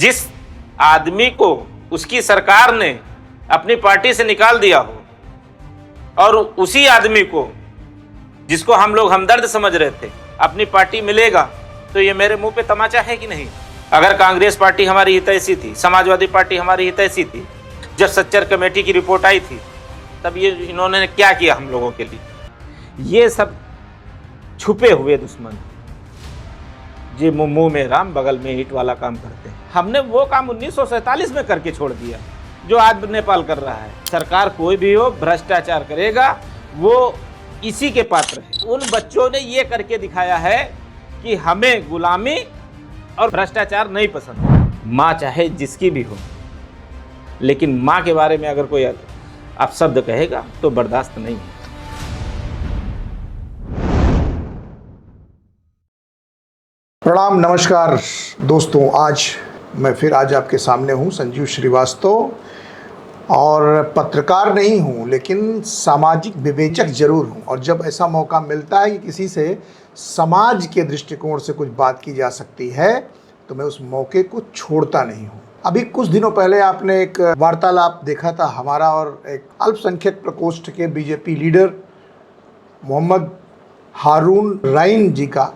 जिस आदमी को उसकी सरकार ने अपनी पार्टी से निकाल दिया हो और उसी आदमी को जिसको हम लोग हमदर्द समझ रहे थे अपनी पार्टी मिलेगा, तो ये मेरे मुंह पे तमाचा है कि नहीं? अगर कांग्रेस पार्टी हमारी हितैषी थी, समाजवादी पार्टी हमारी हितैषी थी, जब सच्चर कमेटी की रिपोर्ट आई थी तब ये इन्होंने क्या किया हम लोगों के लिए? ये सब छुपे हुए दुश्मन जी मुंह में राम बगल में ईंट वाला काम करते हैं। हमने वो काम 1947 में करके छोड़ दिया जो आज नेपाल कर रहा है। सरकार कोई भी हो, भ्रष्टाचार करेगा वो इसी के पात्र है। उन बच्चों ने ये करके दिखाया है कि हमें गुलामी और भ्रष्टाचार नहीं पसंद। माँ चाहे जिसकी भी हो, लेकिन माँ के बारे में अगर कोई अपशब्द कहेगा तो बर्दाश्त नहीं है। प्रणाम, नमस्कार दोस्तों। आज आपके सामने हूँ संजीव श्रीवास्तव, और पत्रकार नहीं हूँ लेकिन सामाजिक विवेचक जरूर हूँ। और जब ऐसा मौका मिलता है कि किसी से समाज के दृष्टिकोण से कुछ बात की जा सकती है तो मैं उस मौके को छोड़ता नहीं हूँ। अभी कुछ दिनों पहले आपने एक वार्तालाप देखा था हमारा और एक अल्पसंख्यक प्रकोष्ठ के बीजेपी लीडर मोहम्मद हारून राइन जी का।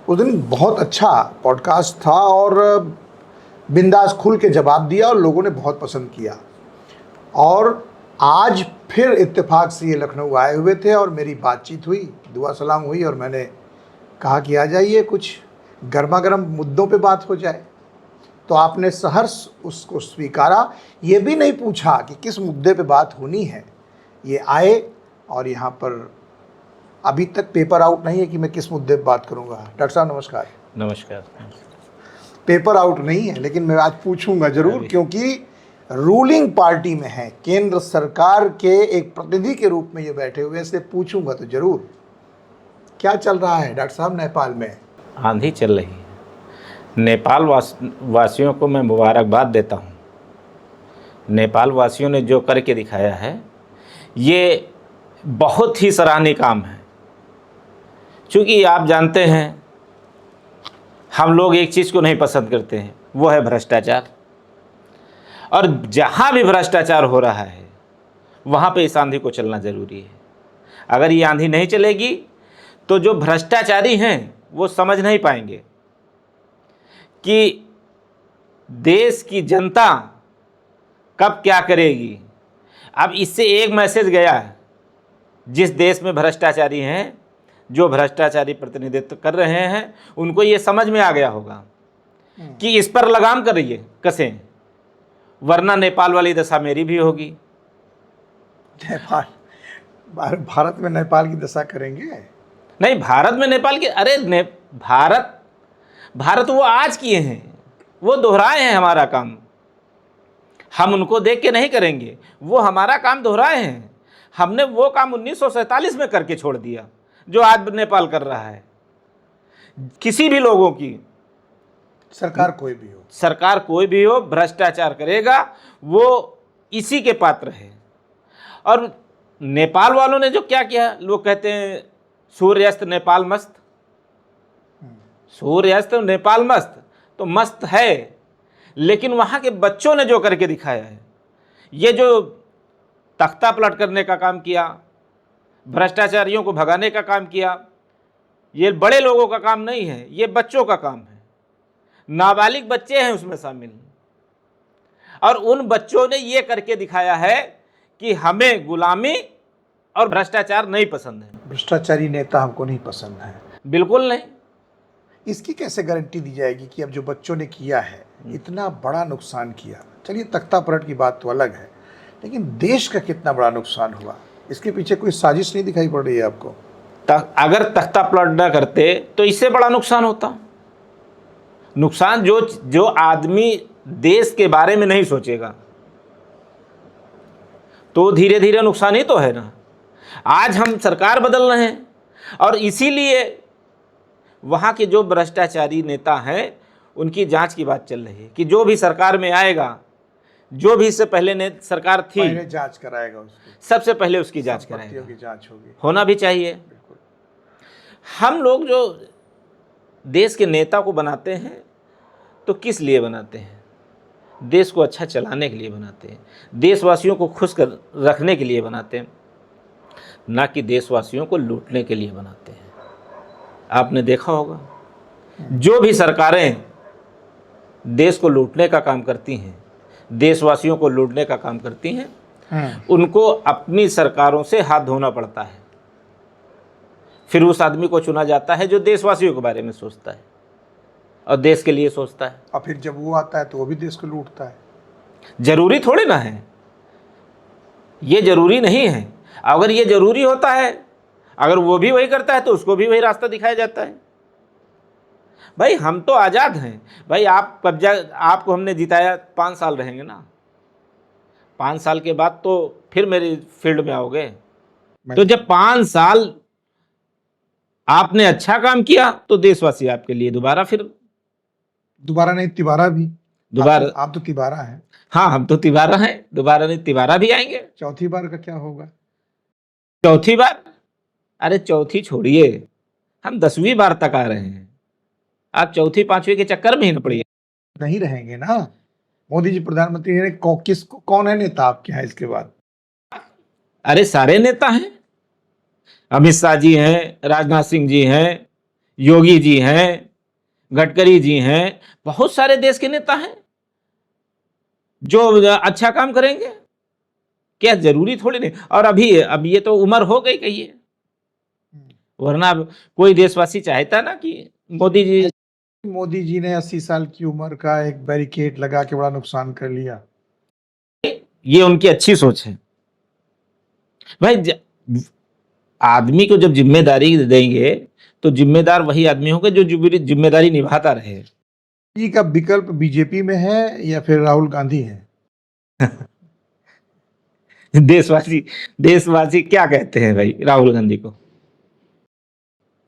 उस दिन बहुत अच्छा पॉडकास्ट था और बिंदास खुल के जवाब दिया और लोगों ने बहुत पसंद किया। और आज फिर इत्तेफाक से ये लखनऊ आए हुए थे और मेरी बातचीत हुई, दुआ सलाम हुई और मैंने कहा कि आ जाइए, कुछ गर्मा गर्म मुद्दों पे बात हो जाए। तो आपने सहर्ष उसको स्वीकारा, ये भी नहीं पूछा कि किस मुद्दे पे बात होनी है। ये आए और यहाँ पर अभी तक पेपर आउट नहीं है कि मैं किस मुद्दे पे बात करूँगा। डॉक्टर साहब नमस्कार। नमस्कार। पेपर आउट नहीं है लेकिन मैं आज पूछूंगा जरूर, क्योंकि रूलिंग पार्टी में है, केंद्र सरकार के एक प्रतिनिधि के रूप में ये बैठे हुए, इससे पूछूंगा तो जरूर। क्या चल रहा है डॉक्टर साहब नेपाल में? आंधी चल रही है। नेपाल वासियों को मैं मुबारकबाद देता हूँ। नेपाल वासियों ने जो करके दिखाया है ये बहुत ही सराहनीय काम है। क्योंकि आप जानते हैं हम लोग एक चीज़ को नहीं पसंद करते हैं, वो है भ्रष्टाचार। और जहाँ भी भ्रष्टाचार हो रहा है वहाँ पे इस आंधी को चलना ज़रूरी है। अगर ये आंधी नहीं चलेगी तो जो भ्रष्टाचारी हैं वो समझ नहीं पाएंगे कि देश की जनता कब क्या करेगी। अब इससे एक मैसेज गया है, जिस देश में भ्रष्टाचारी हैं, जो भ्रष्टाचारी प्रतिनिधित्व कर रहे हैं, उनको ये समझ में आ गया होगा कि इस पर लगाम करिए, कसें, वरना नेपाल वाली दशा मेरी भी होगी। नेपाल, भारत में नेपाल की दशा करेंगे? नहीं, भारत में नेपाल की, अरे भारत वो आज किए हैं, वो दोहराए हैं हमारा काम। हम उनको देख के नहीं करेंगे, वो हमारा काम दोहराए हैं। हमने वो काम 1947 में करके छोड़ दिया जो आज नेपाल कर रहा है। किसी भी लोगों की सरकार कोई भी हो, भ्रष्टाचार करेगा वो इसी के पात्र है। और नेपाल वालों ने जो क्या किया, लोग कहते हैं सूर्यास्त नेपाल मस्त। सूर्यास्त नेपाल मस्त तो मस्त है, लेकिन वहाँ के बच्चों ने जो करके दिखाया है, ये जो तख्ता पलट करने का काम किया, भ्रष्टाचारियों को भगाने का काम किया, ये बड़े लोगों का काम नहीं है, ये बच्चों का काम है। नाबालिग बच्चे हैं उसमें शामिल, और उन बच्चों ने ये करके दिखाया है कि हमें गुलामी और भ्रष्टाचार नहीं पसंद है। भ्रष्टाचारी नेता हमको नहीं पसंद है। बिल्कुल नहीं। इसकी कैसे गारंटी दी जाएगी कि अब जो बच्चों ने किया है, इतना बड़ा नुकसान किया, चलिए तख्ता पलट की बात तो अलग है, लेकिन देश का कितना बड़ा नुकसान हुआ, इसके पीछे कोई साजिश नहीं दिखाई पड़ रही है आपको? अगर तख्ता पलट न करते तो इससे बड़ा नुकसान होता। नुकसान जो आदमी देश के बारे में नहीं सोचेगा तो धीरे धीरे नुकसान ही तो है ना। आज हम सरकार बदल रहे हैं और इसीलिए वहाँ के जो भ्रष्टाचारी नेता हैं उनकी जांच की बात चल रही है कि जो भी सरकार में आएगा, जो भी इससे पहले सरकार थी, पहले जांच कराएगा उसकी, सबसे पहले उसकी जांच कराएगा। की जांच होगी, होना भी चाहिए। हम लोग जो देश के नेता को बनाते हैं तो किस लिए बनाते हैं? देश को अच्छा चलाने के लिए बनाते हैं, देशवासियों को खुश कर रखने के लिए बनाते हैं, ना कि देशवासियों को लूटने के लिए बनाते हैं। आपने देखा होगा जो भी सरकारें देश को लूटने का काम करती हैं, देशवासियों को लूटने का काम करती हैं, उनको अपनी सरकारों से हाथ धोना पड़ता है। फिर उस आदमी को चुना जाता है जो देशवासियों के बारे में सोचता है और देश के लिए सोचता है। और फिर जब वो आता है तो वो भी देश को लूटता है। जरूरी थोड़ी ना है, ये जरूरी नहीं है। अगर ये जरूरी होता है, अगर वो भी वही करता है तो उसको भी वही रास्ता दिखाया जाता है। भाई हम तो आज़ाद हैं। भाई आप कब्जा, आपको हमने जिताया, 5 साल रहेंगे ना, 5 साल के बाद तो फिर मेरी फील्ड में आओगे। तो जब 5 साल आपने अच्छा काम किया तो देशवासी आपके लिए दोबारा नहीं, तिबारा भी। दोबारा आप तो तिबारा हैं। हाँ, हम तो तिबारा हैं, दोबारा नहीं तिबारा भी आएंगे। चौथी बार का क्या होगा? चौथी बार? अरे चौथी छोड़िए, हम 10वीं बार तक आ रहे हैं। आप चौथी 5वीं के चक्कर में ही न पड़िए। नहीं रहेंगे ना मोदी जी प्रधानमंत्री ने। कौन है नेता आपके यहाँ इसके बाद? अरे सारे नेता हैं, अमित शाह जी हैं, राजनाथ सिंह जी हैं, योगी जी हैं, गडकरी जी हैं, बहुत सारे देश के नेता हैं जो अच्छा काम करेंगे। क्या जरूरी थोड़ी नहीं। और अब ये तो उम्र हो गई कहिए, वरना अब कोई देशवासी चाहता ना कि मोदी जी ने 80 साल की उम्र का एक बैरिकेड लगा के बड़ा नुकसान कर लिया। ये उनकी अच्छी सोच है। भाई आदमी को जब जिम्मेदारी देंगे तो जिम्मेदार वही आदमी होगा जो जिम्मेदारी निभाता रहे। जी का विकल्प बीजेपी में है या फिर राहुल गांधी है? देशवासी क्या कहते हैं भाई राहुल गांधी को?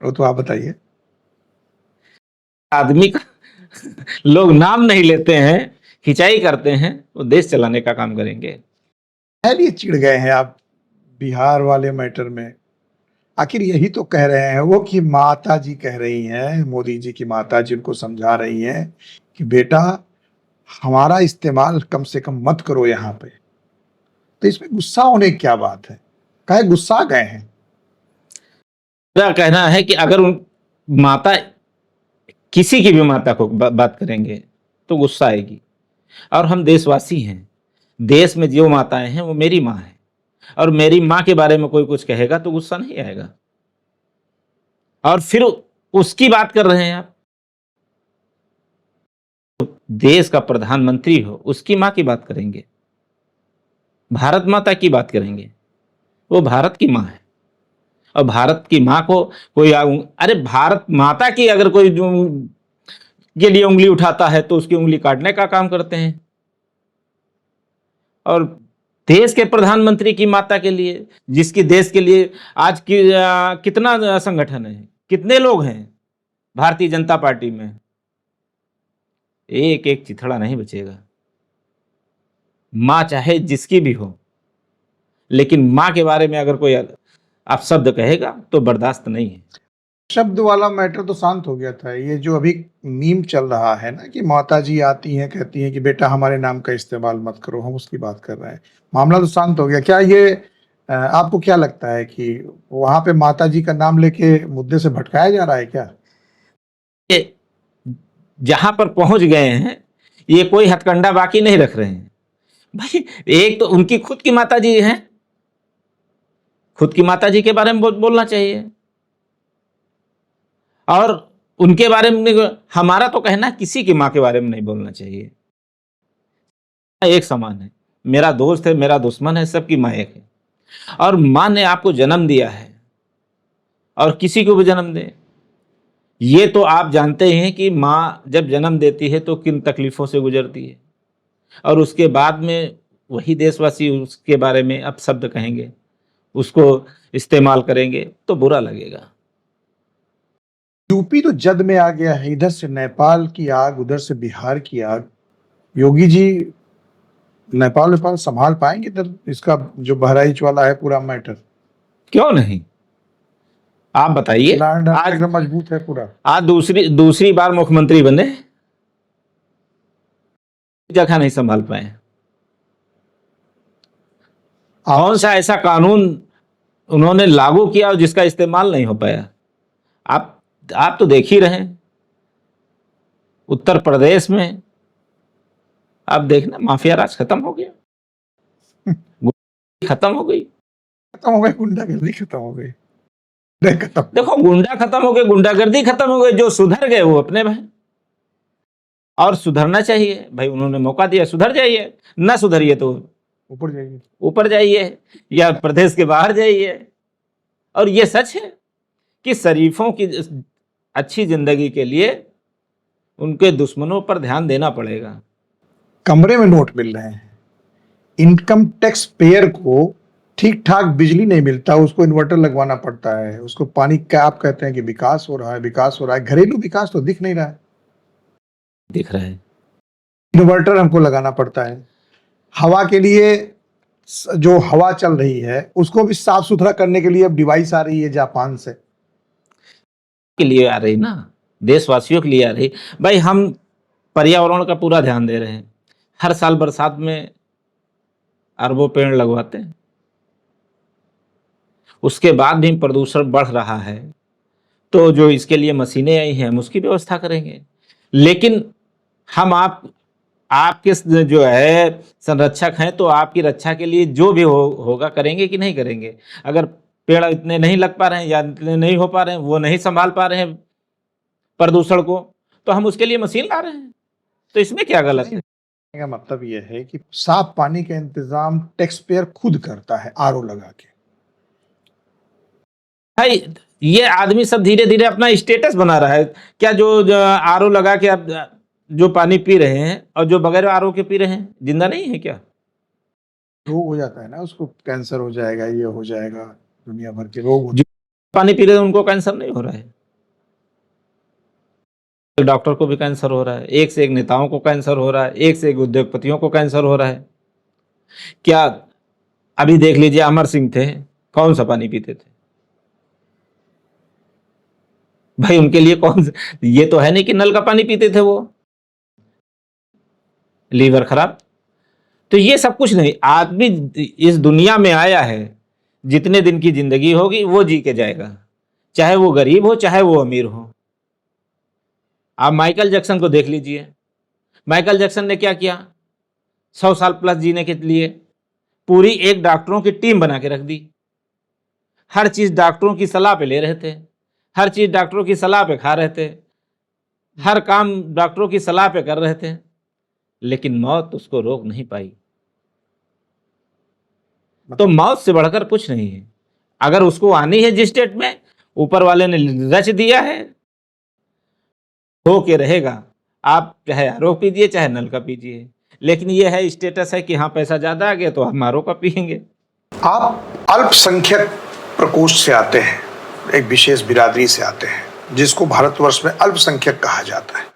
वो तो आप बताइए। आदमी का लोग नाम नहीं लेते हैं, खिंचाई करते हैं, वो देश चलाने का काम करेंगे। भी चिढ़ गए हैं आप बिहार वाले मैटर में। आखिर यही तो कह रहे हैं वो कि माता जी कह रही हैं, मोदी जी की माता जी उनको समझा रही हैं कि बेटा हमारा इस्तेमाल कम से कम मत करो यहाँ पे। तो इसमें गुस्सा होने की क्या बात है? काहे गुस्सा गए हैं? मेरा कहना है कि अगर उन माता, किसी की भी माता को बात करेंगे तो गुस्सा आएगी। और हम देशवासी हैं, देश में जो माताएं हैं वो मेरी माँ है, और मेरी माँ के बारे में कोई कुछ कहेगा तो गुस्सा नहीं आएगा। और फिर उसकी बात कर रहे हैं आप, तो देश का प्रधानमंत्री हो उसकी माँ की बात करेंगे, भारत माता की बात करेंगे। वो भारत की माँ है, और भारत की माँ को कोई अरे भारत माता की अगर कोई के लिए उंगली उठाता है तो उसकी उंगली काटने का काम करते हैं। और देश के प्रधानमंत्री की माता के लिए, जिसकी देश के लिए आज की कितना संगठन है, कितने लोग हैं भारतीय जनता पार्टी में, एक एक चिथड़ा नहीं बचेगा। माँ चाहे जिसकी भी हो, लेकिन माँ के बारे में अगर कोई अपशब्द कहेगा तो बर्दाश्त नहीं है। शब्द वाला मैटर तो शांत हो गया था। ये जो अभी मीम चल रहा है ना कि माता जी आती हैं, कहती हैं कि बेटा हमारे नाम का इस्तेमाल मत करो, हम उसकी बात कर रहे हैं, मामला तो शांत हो गया। क्या ये आपको क्या लगता है कि वहां पे माता जी का नाम लेके मुद्दे से भटकाया जा रहा है क्या? जहां पर पहुंच गए हैं ये कोई हथकंडा बाकी नहीं रख रहे हैं। भाई एक तो उनकी खुद की माता जी हैं, खुद की माता जी के बारे में बोलना चाहिए, और उनके बारे में हमारा तो कहना किसी की माँ के बारे में नहीं बोलना चाहिए। एक समान है, मेरा दोस्त है, मेरा दुश्मन है, सबकी माँ एक है। और माँ ने आपको जन्म दिया है, और किसी को भी जन्म दे, ये तो आप जानते हैं कि माँ जब जन्म देती है तो किन तकलीफों से गुजरती है, और उसके बाद में वही देशवासी उसके बारे में अपशब्द कहेंगे, उसको इस्तेमाल करेंगे तो बुरा लगेगा। यूपी तो जद में आ गया है, इधर से नेपाल की आग, उधर से बिहार की आग। योगी जी नेपाल संभाल पाएंगे इधर इसका जो बहराइच वाला है पूरा मैटर? क्यों नहीं, आप बताइए। आज एकदम मजबूत है पूरा। आज दूसरी बार मुख्यमंत्री बने, जगह नहीं संभाल पाए। कौन सा ऐसा कानून उन्होंने लागू किया और जिसका इस्तेमाल नहीं हो पाया? आप तो देख ही रहे हैं, उत्तर प्रदेश में आप देखना, माफिया राज खत्म हो गया, खत्म हो गई, खत्म हो गए, गुंडागर्दी खत्म हो गई, नहीं खत्म। देखो, गुंडा खत्म हो गए, गुंडागर्दी खत्म हो गई, जो सुधर गए वो अपने भाई। और सुधरना चाहिए भाई, उन्होंने मौका दिया, सुधर जाइए, ना सुधरिए तो ऊपर जाइए, ऊपर जाइए या प्रदेश के बाहर जाइए। और ये सच है कि शरीफों की अच्छी जिंदगी के लिए उनके दुश्मनों पर ध्यान देना पड़ेगा। कमरे में नोट मिल रहे हैं, इनकम टैक्स पेयर को ठीक ठाक बिजली नहीं मिलता, उसको इन्वर्टर लगवाना पड़ता है, उसको पानी का आप कहते हैं कि विकास हो रहा है, विकास हो रहा है, घरेलू विकास तो दिख नहीं रहा है, दिख रहा है। इन्वर्टर हमको लगाना पड़ता है। हवा के लिए जो हवा चल रही है उसको भी साफ सुथरा करने के लिए अब डिवाइस आ रही है जापान से, के लिए आ रही ना, देशवासियों के लिए आ रही। भाई हम पर्यावरण का पूरा ध्यान दे रहे हैं, हर साल बरसात में अरबों पेड़ लगवाते हैं, उसके बाद भी प्रदूषण बढ़ रहा है। तो जो इसके लिए मशीनें आई हैं हम उसकी व्यवस्था करेंगे, लेकिन हम आपके जो है संरक्षक हैं, तो आपकी रक्षा के लिए जो भी होगा करेंगे कि नहीं करेंगे? अगर पेड़ इतने नहीं लग पा रहे हैं या इतने नहीं हो पा रहे हैं, वो नहीं संभाल पा रहे हैं प्रदूषण को, तो हम उसके लिए मशीन ला रहे हैं, तो इसमें क्या गलत है? का मतलब यह है कि साफ पानी का इंतजाम टैक्स पेयर खुद करता है आरओ लगा के। भाई ये आदमी सब धीरे धीरे अपना स्टेटस बना रहा है क्या? जो आरओ लगा के आप जो पानी पी रहे हैं और जो बगैर आरओ के पी रहे हैं, जिंदा नहीं है क्या? रोग हो जाता है ना, उसको कैंसर हो जाएगा, ये हो जाएगा, दुनिया भर के रोग जो पानी पी रहे हैं उनको कैंसर नहीं हो रहा है, डॉक्टर को भी कैंसर हो रहा है, एक से एक नेताओं को कैंसर हो रहा है, एक से एक उद्योगपतियों को कैंसर हो रहा है। क्या अभी देख लीजिए, अमर सिंह थे, कौन सा पानी पीते थे भाई? उनके लिए कौन, ये तो है नहीं कि नल का पानी पीते थे, वो लीवर खराब। तो ये सब कुछ नहीं, आदमी इस दुनिया में आया है, जितने दिन की जिंदगी होगी वो जी के जाएगा, चाहे वो गरीब हो चाहे वो अमीर हो। आप माइकल जैक्सन को देख लीजिए, माइकल जैक्सन ने क्या किया? 100 साल प्लस जीने के लिए पूरी एक डॉक्टरों की टीम बना के रख दी, हर चीज डॉक्टरों की सलाह पे ले रहे थे, हर चीज डॉक्टरों की सलाह पे खा रहे थे, हर काम डॉक्टरों की सलाह पे कर रहे थे, लेकिन मौत उसको रोक नहीं पाई। तो मौत से बढ़कर कुछ नहीं है। अगर उसको आनी है जिस स्टेट में ऊपर वाले ने रच दिया है, हो के रहेगा। आप चाहे आरओ पीजिए चाहे नल का पीजिए, लेकिन ये है स्टेटस है कि हाँ पैसा ज्यादा आ गया तो हम आरओ का पियेंगे। आप अल्पसंख्यक प्रकोष्ठ से आते हैं, एक विशेष बिरादरी से आते हैं जिसको भारतवर्ष में अल्पसंख्यक कहा जाता है।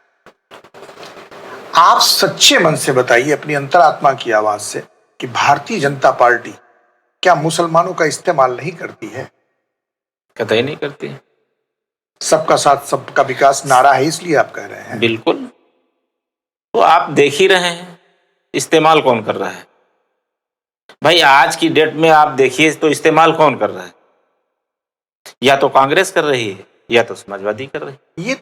आप सच्चे मन से बताइए अपनी अंतरात्मा की आवाज से कि भारतीय जनता पार्टी क्या मुसलमानों का इस्तेमाल नहीं करती है? कतई नहीं करती। सबका साथ सबका विकास नारा है, इसलिए आप कह रहे हैं। बिल्कुल, तो आप देख ही रहे हैं इस्तेमाल कौन कर रहा है भाई। आज की डेट में आप देखिए तो इस्तेमाल कौन कर रहा है? या तो कांग्रेस कर रही है या तो समाजवादी कर रही है। ये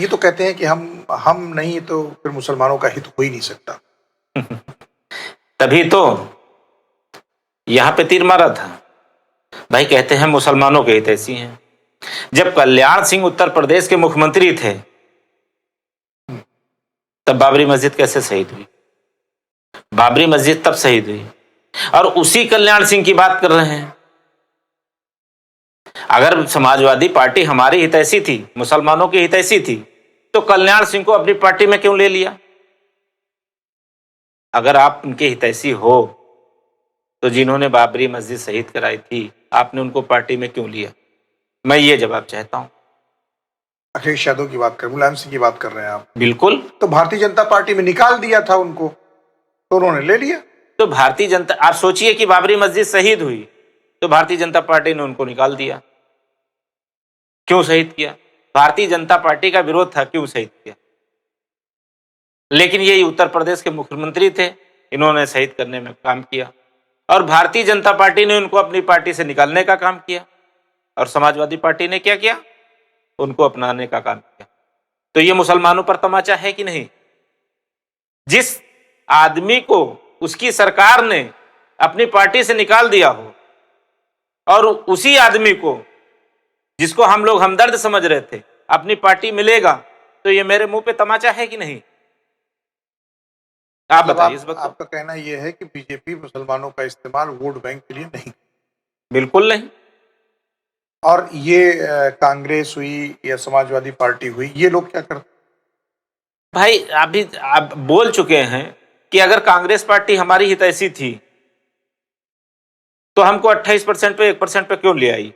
तो कहते हैं कि हम नहीं तो फिर मुसलमानों का हित हो ही नहीं सकता। तभी तो यहां पे तीर मारा था भाई। कहते हैं मुसलमानों के हित ऐसी हैं। जब कल्याण सिंह उत्तर प्रदेश के मुख्यमंत्री थे तब बाबरी मस्जिद कैसे शहीद हुई? बाबरी मस्जिद तब शहीद हुई और उसी कल्याण सिंह की बात कर रहे हैं। अगर समाजवादी पार्टी हमारी हितैषी थी, मुसलमानों की हितैषी थी, तो कल्याण सिंह को अपनी पार्टी में क्यों ले लिया? अगर आप उनके हितैषी हो तो जिन्होंने बाबरी मस्जिद शहीद कराई थी, आपने उनको पार्टी में क्यों लिया? मैं ये जवाब चाहता हूं। अखिलेश यादव की बात कर, मुलायम सिंह की बात कर रहे हैं आप? बिल्कुल। तो भारतीय जनता पार्टी में निकाल दिया था उनको, तो उन्होंने ले लिया। तो भारतीय जनता, आप सोचिए कि बाबरी मस्जिद शहीद हुई तो भारतीय जनता पार्टी ने उनको निकाल दिया। क्यों शहीद किया? भारतीय जनता पार्टी का विरोध था, क्यों शहीद किया? लेकिन ये उत्तर प्रदेश के मुख्यमंत्री थे, इन्होंने शहीद करने में काम किया और भारतीय जनता पार्टी ने उनको अपनी पार्टी से निकालने का काम किया और समाजवादी पार्टी ने क्या किया, उनको अपनाने का काम किया। तो ये मुसलमानों पर तमाचा है कि नहीं? जिस आदमी को उसकी सरकार ने अपनी पार्टी से निकाल दिया हो और उसी आदमी को, जिसको हम लोग हमदर्द समझ रहे थे, अपनी पार्टी मिलेगा, तो ये मेरे मुंह पे तमाचा है कि नहीं? आप बताइए इस बात को। आपका कहना यह है कि बीजेपी मुसलमानों का इस्तेमाल वोट बैंक के लिए नहीं? बिल्कुल नहीं। और ये कांग्रेस हुई या समाजवादी पार्टी हुई, ये लोग क्या करते? भाई अभी आप बोल चुके हैं कि अगर कांग्रेस पार्टी हमारी हितैषी थी तो हमको 28% पे 1% पे क्यों ले आई?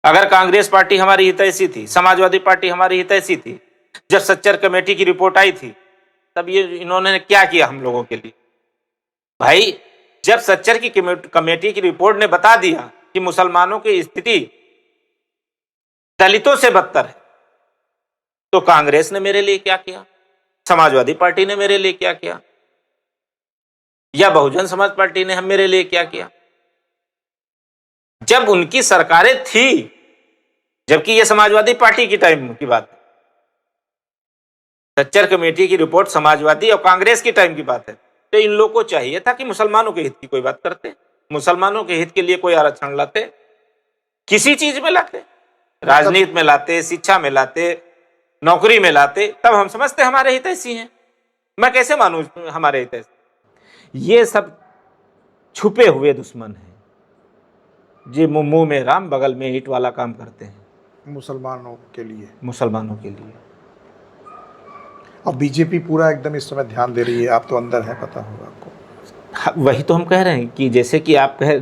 अगर कांग्रेस पार्टी हमारी हितैषी थी, समाजवादी पार्टी हमारी हितैषी थी, जब सच्चर कमेटी की रिपोर्ट आई थी तब ये इन्होंने क्या किया हम लोगों के लिए? भाई जब सच्चर की कमेटी की रिपोर्ट ने बता दिया कि मुसलमानों की स्थिति दलितों से बदतर है, तो कांग्रेस ने मेरे लिए क्या किया, समाजवादी पार्टी ने मेरे लिए क्या किया, या बहुजन समाज पार्टी ने हम मेरे लिए क्या किया? जब उनकी सरकारें थी, जबकि यह समाजवादी पार्टी की टाइम की बात है, सच्चर कमेटी की रिपोर्ट समाजवादी और कांग्रेस की टाइम की बात है, तो इन लोगों को चाहिए था कि मुसलमानों के हित की कोई बात करते, मुसलमानों के हित के लिए कोई आरक्षण लाते, किसी चीज में लाते, राजनीति में लाते, शिक्षा में लाते, नौकरी में लाते, तब हम समझते हमारे हितैषी हैं। मैं कैसे मानूं हमारे हितैषी? ये सब छुपे हुए दुश्मन हैं, जो मुंह में राम बगल में ईंट वाला काम करते हैं मुसलमानों के लिए, मुसलमानों के लिए। और बीजेपी पूरा एकदम इस समय ध्यान दे रही है, आप तो अंदर हैं, पता होगा आपको। हाँ, वही तो हम कह रहे हैं कि जैसे कि आप कह,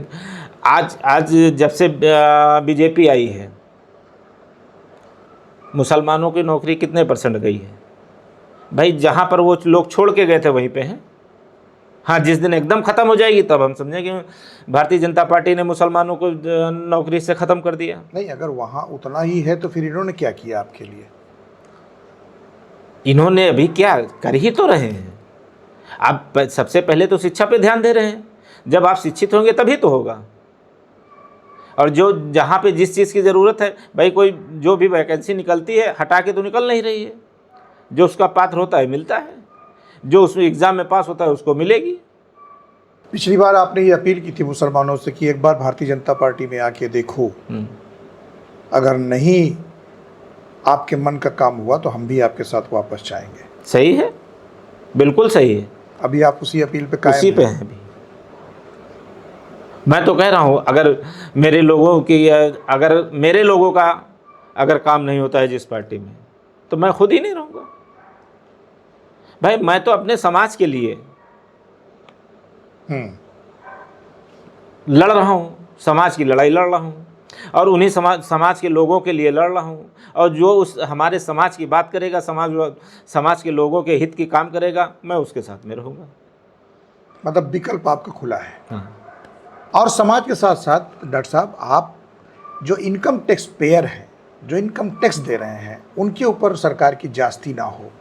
आज जब से बीजेपी आई है, मुसलमानों की नौकरी कितने % गई है? भाई जहां पर वो लोग छोड़ के गए थे वहीं पे हैं। हाँ, जिस दिन एकदम खत्म हो जाएगी तब हम समझें कि भारतीय जनता पार्टी ने मुसलमानों को नौकरी से खत्म कर दिया। नहीं, अगर वहां उतना ही है तो फिर इन्होंने क्या किया आपके लिए? इन्होंने अभी क्या कर ही तो रहे हैं। आप सबसे पहले तो शिक्षा पे ध्यान दे रहे हैं। जब आप शिक्षित होंगे तभी तो होगा। और जो जहाँ पे जिस चीज़ की ज़रूरत है, भाई कोई जो भी वैकेंसी निकलती है हटा के तो निकल नहीं रही है। जो उसका पात्र होता है मिलता है, जो उसमें एग्ज़ाम में पास होता है उसको मिलेगी। पिछली बार आपने ये अपील की थी मुसलमानों से कि एक बार भारतीय जनता पार्टी में आके देखो, अगर नहीं आपके मन का काम हुआ तो हम भी आपके साथ वापस जाएंगे। सही है, बिल्कुल सही है। अभी आप उसी अपील पे कायम उसी पे हैं अभी। मैं तो कह रहा हूँ अगर मेरे लोगों का अगर काम नहीं होता है जिस पार्टी में, तो मैं खुद ही नहीं रहूँगा। भाई मैं तो अपने समाज के लिए लड़ रहा हूँ, समाज की लड़ाई लड़ रहा हूँ और उन्हीं समाज के लोगों के लिए लड़ रहा हूँ। और जो उस हमारे समाज की बात करेगा, समाज के लोगों के हित की काम करेगा, मैं उसके साथ में रहूँगा। मतलब विकल्प आपका खुला है। हाँ। और समाज के साथ साथ डॉक्टर साहब, आप जो इनकम टैक्स पेयर हैं, जो इनकम टैक्स दे रहे हैं, उनके ऊपर सरकार की जास्ती ना हो,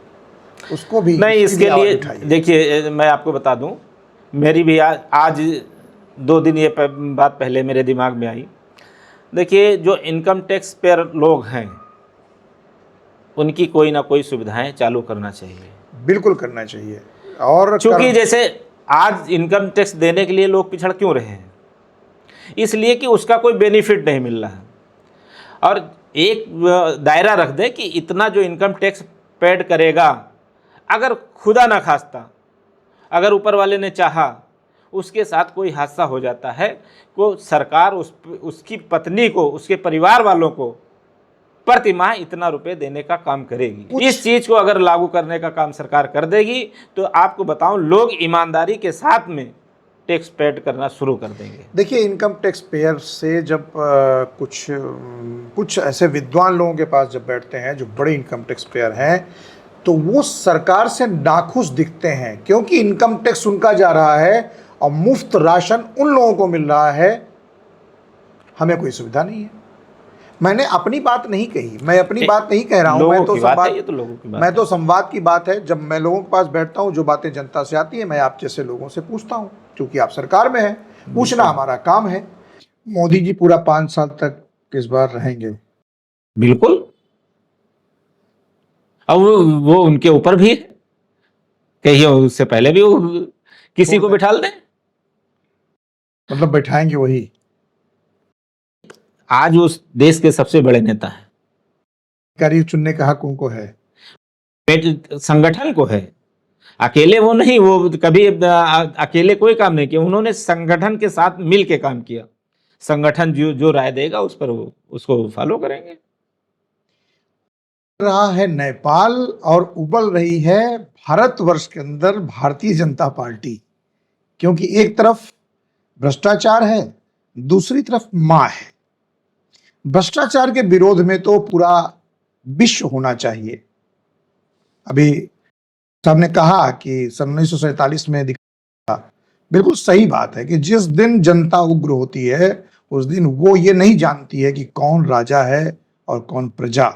उसको भी नहीं, इसके लिए देखिए मैं आपको बता दूं, मेरी भी आज 2 दिन ये बात पहले मेरे दिमाग में आई। देखिए जो इनकम टैक्स पेयर लोग हैं उनकी कोई ना कोई सुविधाएं चालू करना चाहिए। बिल्कुल करना चाहिए। और चूंकि जैसे आज इनकम टैक्स देने के लिए लोग पिछड़ क्यों रहे हैं? इसलिए कि उसका कोई बेनिफिट नहीं मिल रहा है। और एक दायरा रख दे कि इतना जो इनकम टैक्स पेड करेगा, अगर खुदा ना खास्ता अगर ऊपर वाले ने चाहा उसके साथ कोई हादसा हो जाता है, तो सरकार उसकी पत्नी को, उसके परिवार वालों को प्रति माह इतना रुपए देने का काम करेगी। इस चीज को अगर लागू करने का काम सरकार कर देगी तो आपको बताऊं, लोग ईमानदारी के साथ में टैक्स पेड करना शुरू कर देंगे। देखिए, इनकम टैक्स पेयर से जब कुछ ऐसे विद्वान लोगों के पास जब बैठते हैं जो बड़े इनकम टैक्स पेयर हैं, तो वो सरकार से नाखुश दिखते हैं, क्योंकि इनकम टैक्स उनका जा रहा है और मुफ्त राशन उन लोगों को मिल रहा है, हमें कोई सुविधा नहीं है। मैंने अपनी बात नहीं कही, मैं अपनी बात नहीं कह रहा हूँ। लोगों मैं तो की बात है, संवाद, ये तो लोगों की बात मैं है। तो संवाद की बात है। जब मैं लोगों के पास बैठता हूँ, जो बातें जनता से आती है, मैं आप जैसे लोगों से पूछता हूँ, क्योंकि आप सरकार में हैं, पूछना हमारा काम है। मोदी जी पूरा 5 साल तक इस बार रहेंगे। बिल्कुल। अब वो उनके ऊपर भी है, कहिए उससे पहले भी वो किसी को बिठा दें। मतलब बैठाएंगे वही। आज वो उस देश के सबसे बड़े नेता है, अधिकारी चुनने का हक उनको है। संगठन को है, अकेले वो नहीं। वो कभी अकेले कोई काम नहीं किया, उन्होंने संगठन के साथ मिल के काम किया। संगठन जो जो राय देगा उस पर वो उसको फॉलो करेंगे। रहा है नेपाल और उबल रही है भारतवर्ष के अंदर भारतीय जनता पार्टी, क्योंकि एक तरफ भ्रष्टाचार है, दूसरी तरफ मां है। भ्रष्टाचार के विरोध में तो पूरा विश्व होना चाहिए। अभी साहब ने कहा कि सन 1947 में दिखा, बिल्कुल सही बात है कि जिस दिन जनता उग्र होती है, उस दिन वो ये नहीं जानती है कि कौन राजा है और कौन प्रजा।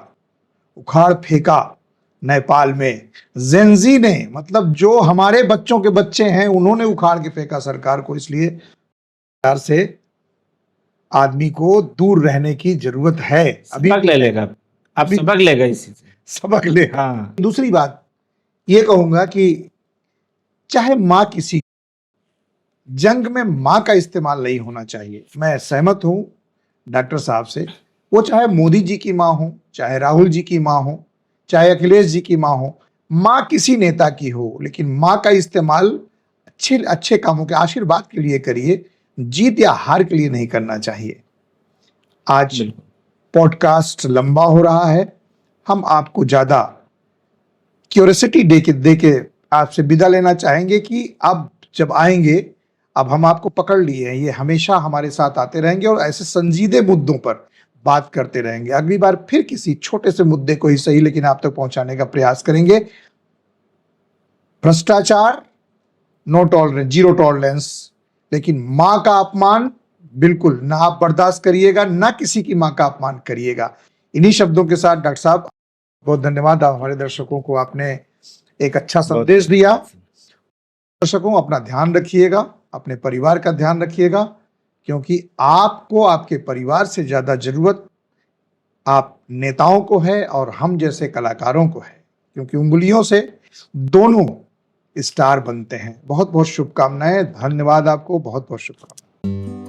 उखाड़ फेंका नेपाल में जेंजी ने, मतलब जो हमारे बच्चों के बच्चे हैं, उन्होंने उखाड़ के फेंका सरकार को। इसलिए सरकार से आदमी को दूर रहने की जरूरत है। अभी सबक ले लेगा, अब सबक लेगा इसी से, सबक ले। हाँ। दूसरी बात ये कहूंगा कि चाहे मां किसी, जंग में मां का इस्तेमाल नहीं होना चाहिए। मैं सहमत हूं डॉक्टर साहब से। वो चाहे मोदी जी की मां हो, चाहे राहुल जी की मां हो, चाहे अखिलेश जी की मां हो, मां किसी नेता की हो, लेकिन मां का इस्तेमाल अच्छे अच्छे कामों के आशीर्वाद के लिए करिए, जीत या हार के लिए नहीं करना चाहिए। आज बिल्कुल। पॉडकास्ट लंबा हो रहा है, हम आपको ज्यादा क्यूरियोसिटी दे के आपसे विदा लेना चाहेंगे कि अब जब आएंगे, अब हम आपको पकड़ लिए हैं, ये हमेशा हमारे साथ आते रहेंगे और ऐसे संजीदे मुद्दों पर बात करते रहेंगे। अगली बार फिर किसी छोटे से मुद्दे को ही सही, लेकिन आप तक पहुंचाने का प्रयास करेंगे। भ्रष्टाचार नो टॉलरेंस, जीरो टॉलरेंस, लेकिन मां का अपमान बिल्कुल ना आप बर्दाश्त करिएगा, ना किसी की मां का अपमान करिएगा। इन्हीं शब्दों के साथ डॉक्टर साहब बहुत धन्यवाद। आप हमारे दर्शकों को आपने एक अच्छा संदेश दिया। दर्शकों, अपना ध्यान रखिएगा, अपने परिवार का ध्यान रखिएगा, क्योंकि आपको आपके परिवार से ज्यादा जरूरत आप नेताओं को है और हम जैसे कलाकारों को है, क्योंकि उंगलियों से दोनों स्टार बनते हैं। बहुत बहुत शुभकामनाएं, धन्यवाद आपको, बहुत बहुत शुभकामनाएं।